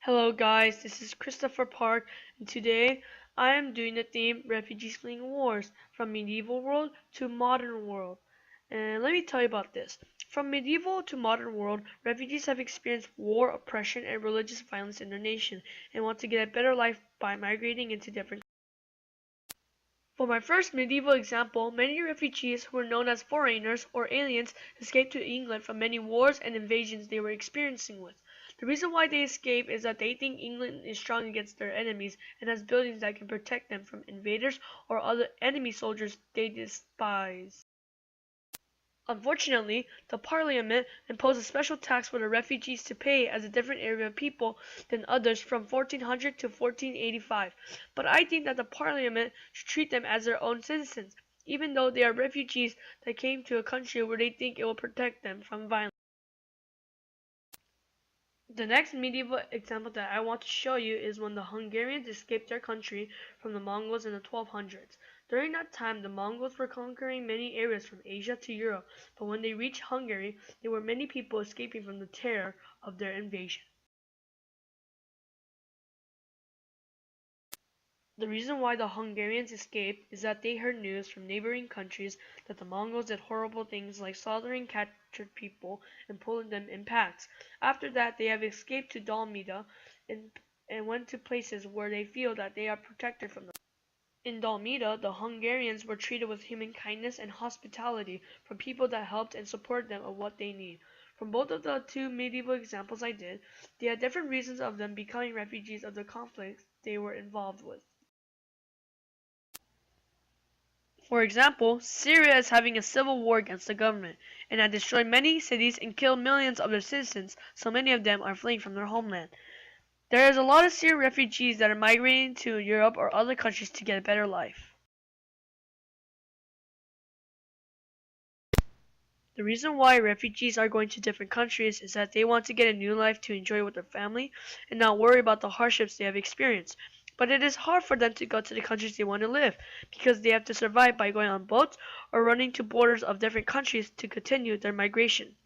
Hello guys, this is Christopher Park, and today I am doing the theme Refugees Fleeing Wars from Medieval World to Modern World. And let me tell you about this. From medieval to modern world, refugees have experienced war, oppression, and religious violence in their nation and want to get a better life by migrating into different. For my first medieval example, many refugees who were known as foreigners or aliens escaped to England from many wars and invasions they were experiencing with. The reason why they escape is that they think England is strong against their enemies and has buildings that can protect them from invaders or other enemy soldiers they despise. Unfortunately, the Parliament imposed a special tax for the refugees to pay as a different area of people than others from 1400 to 1485. But I think that the Parliament should treat them as their own citizens, even though they are refugees that came to a country where they think it will protect them from violence. The next medieval example that I want to show you is when the Hungarians escaped their country from the Mongols in the 1200s. During that time, the Mongols were conquering many areas from Asia to Europe, but when they reached Hungary, there were many people escaping from the terror of their invasion. The reason why the Hungarians escaped is that they heard news from neighboring countries that the Mongols did horrible things like slaughtering captured people and pulling them in packs. After that, they have escaped to Dalmida and went to places where they feel that they are protected from them. In Dalmida, the Hungarians were treated with human kindness and hospitality from people that helped and supported them of what they need. From both of the two medieval examples I did, they had different reasons of them becoming refugees of the conflicts they were involved with. For example, Syria is having a civil war against the government, and has destroyed many cities and killed millions of their citizens, so many of them are fleeing from their homeland. There is a lot of Syrian refugees that are migrating to Europe or other countries to get a better life. The reason why refugees are going to different countries is that they want to get a new life to enjoy with their family and not worry about the hardships they have experienced. But it is hard for them to go to the countries they want to live because they have to survive by going on boats or running to borders of different countries to continue their migration.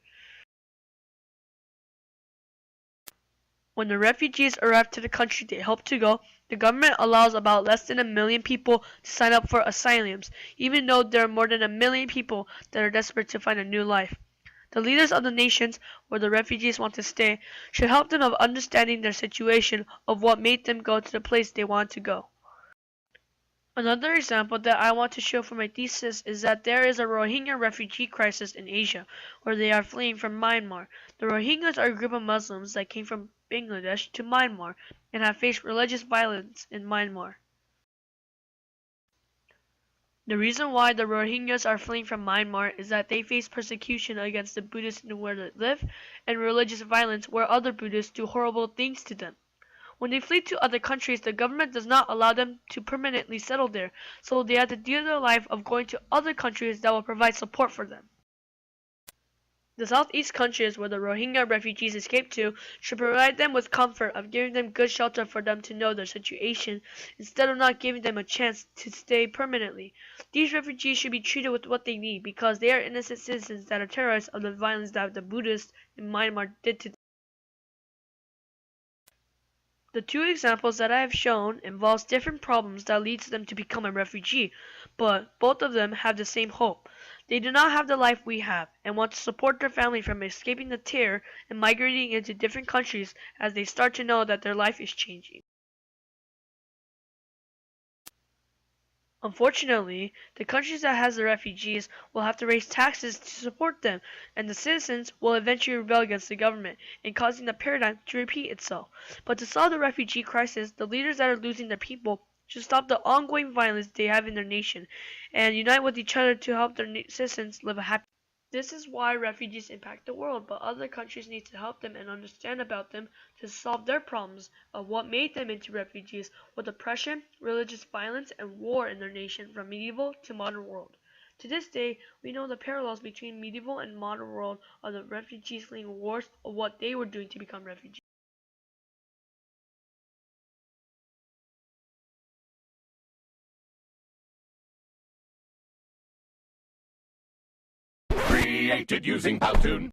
When the refugees arrive to the country they hope to go, the government allows about less than 1 million people to sign up for asylums, even though there are more than 1 million people that are desperate to find a new life. The leaders of the nations where the refugees want to stay should help them of understanding their situation of what made them go to the place they want to go. Another example that I want to show for my thesis is that there is a Rohingya refugee crisis in Asia, where they are fleeing from Myanmar. The Rohingyas are a group of Muslims that came from Bangladesh to Myanmar and have faced religious violence in Myanmar. The reason why the Rohingyas are fleeing from Myanmar is that they face persecution against the Buddhists where they live and religious violence where other Buddhists do horrible things to them. When they flee to other countries, the government does not allow them to permanently settle there, so they have to deal their life of going to other countries that will provide support for them. The southeast countries where the Rohingya refugees escaped to should provide them with comfort of giving them good shelter for them to know their situation, instead of not giving them a chance to stay permanently. These refugees should be treated with what they need because they are innocent citizens that are terrorists of the violence that the Buddhists in Myanmar did to them. The two examples that I have shown involves different problems that leads them to become a refugee, but both of them have the same hope. They do not have the life we have and want to support their family from escaping the terror and migrating into different countries as they start to know that their life is changing. Unfortunately, the countries that has the refugees will have to raise taxes to support them, and the citizens will eventually rebel against the government and causing the paradigm to repeat itself. But to solve the refugee crisis, the leaders that are losing their people should stop the ongoing violence they have in their nation and unite with each other to help their citizens live a happy. This is why refugees impact the world, but other countries need to help them and understand about them to solve their problems of what made them into refugees with oppression, religious violence, and war in their nation from medieval to modern world. To this day, we know the parallels between medieval and modern world of the refugees fleeing wars of what they were doing to become refugees. Created using Powtoon.